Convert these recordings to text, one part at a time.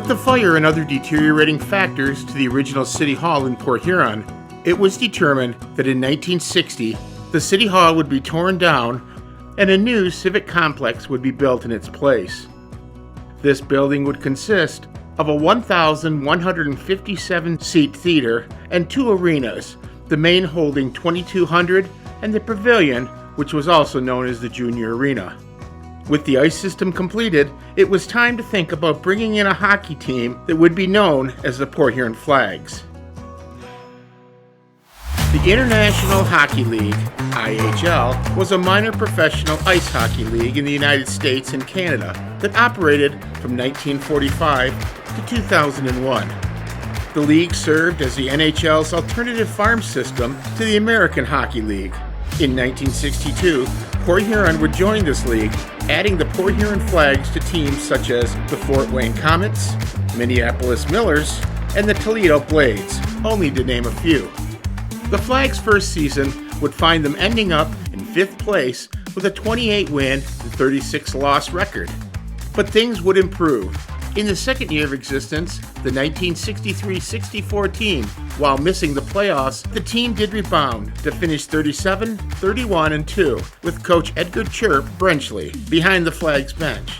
the fire and other deteriorating factors to the original City Hall in Port Huron, it was determined that in 1960, the City Hall would be torn down and a new civic complex would be built in its place. This building would consist of a 1,157-seat theater and two arenas, the main holding 2,200 and the pavilion, which was also known as the Junior Arena. With the ice system completed, it was time to think about bringing in a hockey team that would be known as the Port Huron Flags. The International Hockey League, IHL, was a minor professional ice hockey league in the United States and Canada that operated from 1945 to 2001. The league served as the NHL's alternative farm system to the American Hockey League. In 1962, Port Huron would join this league, adding the Port Huron Flags to teams such as the Fort Wayne Comets, Minneapolis Millers, and the Toledo Blades, only to name a few. The Flags' first season would find them ending up in 5th place with a 28-win and 36-loss record. But things would improve. In the second year of existence, the 1963-64 team, while missing the playoffs, the team did rebound to finish 37, 31, and 2, with coach Edgar Chirp Brenchley behind the Flags bench.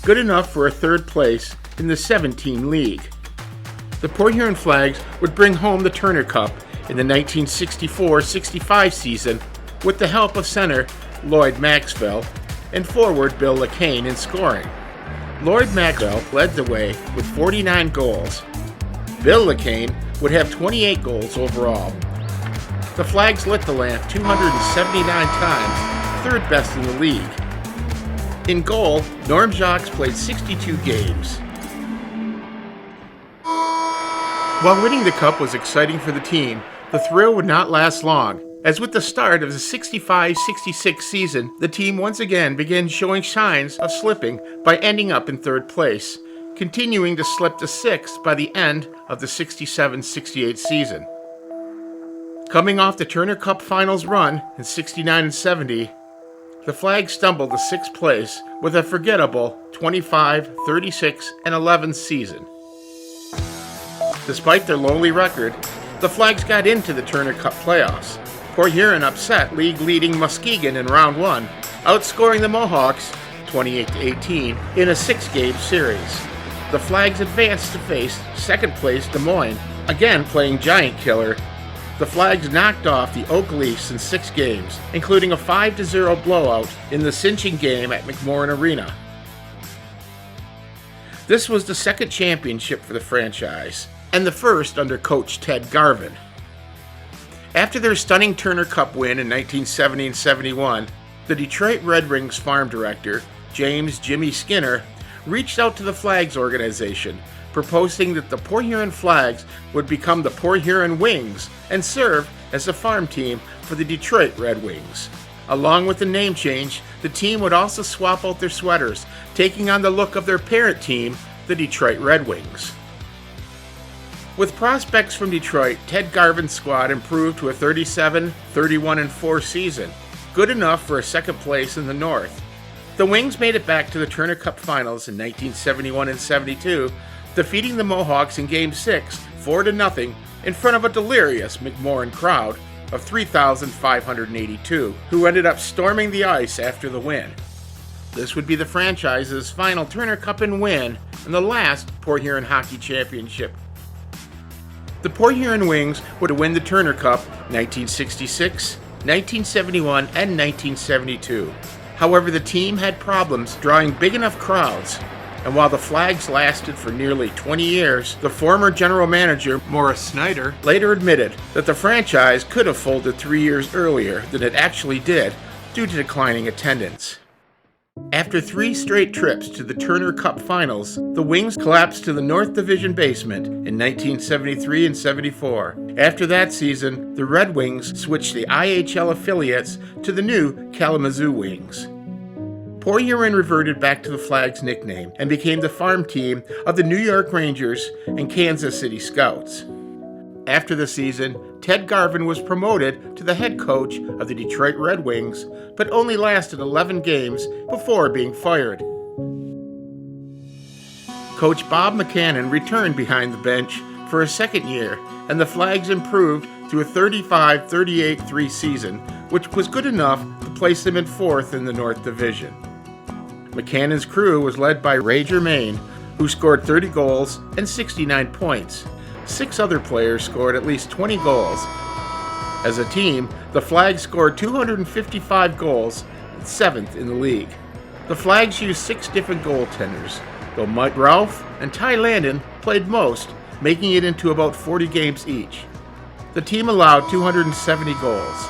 Good enough for a 3rd place in the 17 league. The Port Huron Flags would bring home the Turner Cup in the 1964-65 season with the help of center Lloyd Maxwell and forward Bill LeCain in scoring. Lloyd Maxwell led the way with 49 goals. Bill LeCain would have 28 goals overall. The Flags lit the lamp 279 times, 3rd best in the league. In goal, Norm Jacques played 62 games. While winning the cup was exciting for the team, the thrill would not last long, as with the start of the 65-66 season, the team once again began showing signs of slipping by ending up in 3rd place, continuing to slip to 6th by the end of the 67-68 season. Coming off the Turner Cup Finals run in 69 and 70, the Flags stumbled to 6th place with a forgettable 25, 36, and 11 season. Despite their lowly record, the Flags got into the Turner Cup playoffs. Port Huron upset league-leading Muskegon in round 1, outscoring the Mohawks 28-18 in a 6-game series. The Flags advanced to face 2nd place Des Moines, again playing giant killer. The Flags knocked off the Oak Leafs in 6 games, including a 5-0 blowout in the cinching game at McMorran Arena. This was the 2nd championship for the franchise, and the first under coach Ted Garvin. After their stunning Turner Cup win in 1970 and 71, the Detroit Red Wings farm director, James Jimmy Skinner, reached out to the Flags organization, proposing that the Port Huron Flags would become the Port Huron Wings and serve as the farm team for the Detroit Red Wings. Along with the name change, the team would also swap out their sweaters, taking on the look of their parent team, the Detroit Red Wings. With prospects from Detroit, Ted Garvin's squad improved to a 37, 31, and 4 season, good enough for a 2nd place in the North. The Wings made it back to the Turner Cup Finals in 1971 and 72, defeating the Mohawks in Game 6, 4-0, in front of a delirious McMorran crowd of 3,582, who ended up storming the ice after the win. This would be the franchise's final Turner Cup and win, and the last Port Huron Hockey Championship. The Port Huron Wings would win the Turner Cup 1966, 1971, and 1972. However, the team had problems drawing big enough crowds, and while the Flags lasted for nearly 20 years, the former general manager, Morris Snyder, later admitted that the franchise could have folded 3 years earlier than it actually did due to declining attendance. After 3 straight trips to the Turner Cup Finals, the Wings collapsed to the North Division basement in 1973 and 74. After that season, the Red Wings switched the IHL affiliates to the new Kalamazoo Wings. Port Huron reverted back to the Flags nickname and became the farm team of the New York Rangers and Kansas City Scouts. After the season, Ted Garvin was promoted to the head coach of the Detroit Red Wings, but only lasted 11 games before being fired. Coach Bob McCannon returned behind the bench for a second year, and the Flags improved to a 35-38-3 season, which was good enough to place them in fourth in the North Division. McCannon's crew was led by Ray Germain, who scored 30 goals and 69 points. 6 other players scored at least 20 goals. As a team, the Flags scored 255 goals, 7th in the league. The Flags used 6 different goaltenders, though Mike Ralph and Ty Landon played most, making it into about 40 games each. The team allowed 270 goals.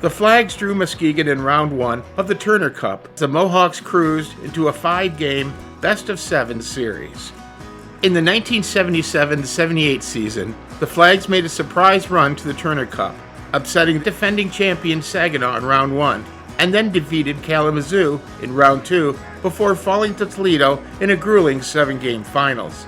The Flags drew Muskegon in round 1 of the Turner Cup. The Mohawks cruised into a 5-game best-of-7 series. In the 1977-78 season, the Flags made a surprise run to the Turner Cup, upsetting defending champion Saginaw in round 1, and then defeated Kalamazoo in round 2 before falling to Toledo in a grueling 7-game finals.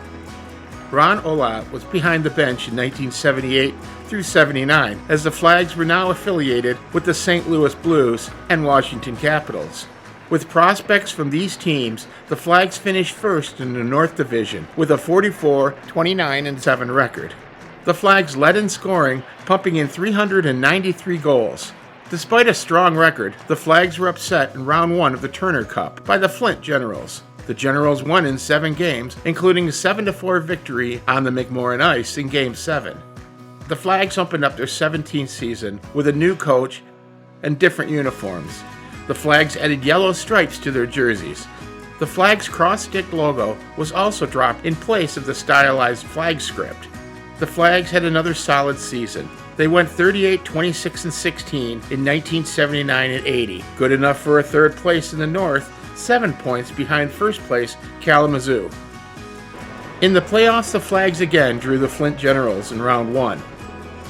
Ron Olat was behind the bench in 1978 through 79, as the Flags were now affiliated with the St. Louis Blues and Washington Capitals. With prospects from these teams, the Flags finished first in the North Division with a 44-29-7 record. The Flags led in scoring, pumping in 393 goals. Despite a strong record, the Flags were upset in round 1 of the Turner Cup by the Flint Generals. The Generals won in 7 games, including a 7-4 victory on the McMorran ice in Game 7. The Flags opened up their 17th season with a new coach and different uniforms. The Flags added yellow stripes to their jerseys. The Flags cross-stick logo was also dropped in place of the stylized flag script. The Flags had another solid season. They went 38-26-16 in 1979 and 80, good enough for a 3rd place in the North, 7 points behind first place Kalamazoo. In the playoffs, the Flags again drew the Flint Generals in round 1.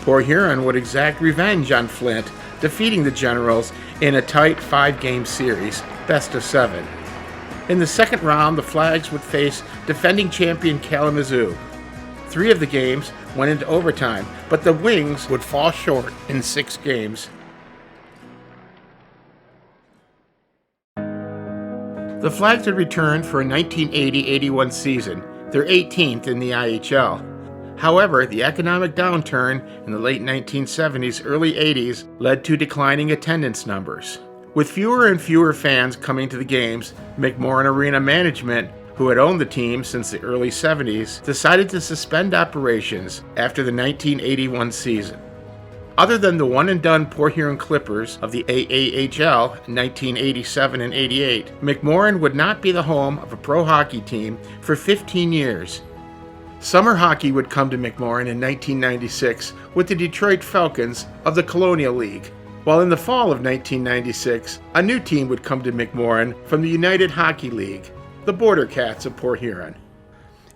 Port Huron would exact revenge on Flint, defeating the Generals in a tight 5-game series, best-of-7. In the second round, the Flags would face defending champion Kalamazoo. 3 of the games went into overtime, but the Wings would fall short in 6 games. The Flags had returned for a 1980-81 season, their 18th in the IHL. However, the economic downturn in the late 1970s, early 80s led to declining attendance numbers. With fewer and fewer fans coming to the games, McMorran Arena management, who had owned the team since the early 70s, decided to suspend operations after the 1981 season. Other than the one-and-done Port Huron Clippers of the AAHL in 1987 and 88, McMorran would not be the home of a pro hockey team for 15 years. Summer hockey would come to McMorran in 1996 with the Detroit Falcons of the Colonial League, while in the fall of 1996, a new team would come to McMorran from the United Hockey League, the Border Cats of Port Huron.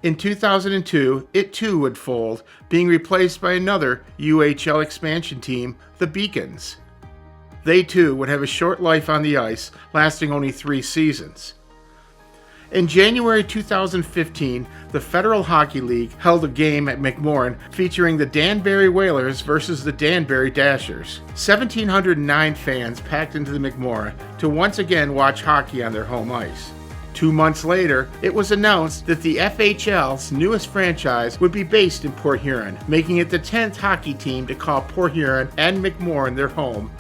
In 2002, it too would fold, being replaced by another UHL expansion team, the Beacons. They too would have a short life on the ice, lasting only 3 seasons. In January 2015, the Federal Hockey League held a game at McMorran featuring the Danbury Whalers versus the Danbury Dashers. 1,709 fans packed into the McMorran to once again watch hockey on their home ice. 2 months later, it was announced that the FHL's newest franchise would be based in Port Huron, making it the 10th hockey team to call Port Huron and McMorran their home.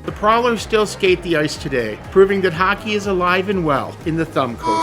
The Prowlers still skate the ice today, proving that hockey is alive and well in the Thumbcoast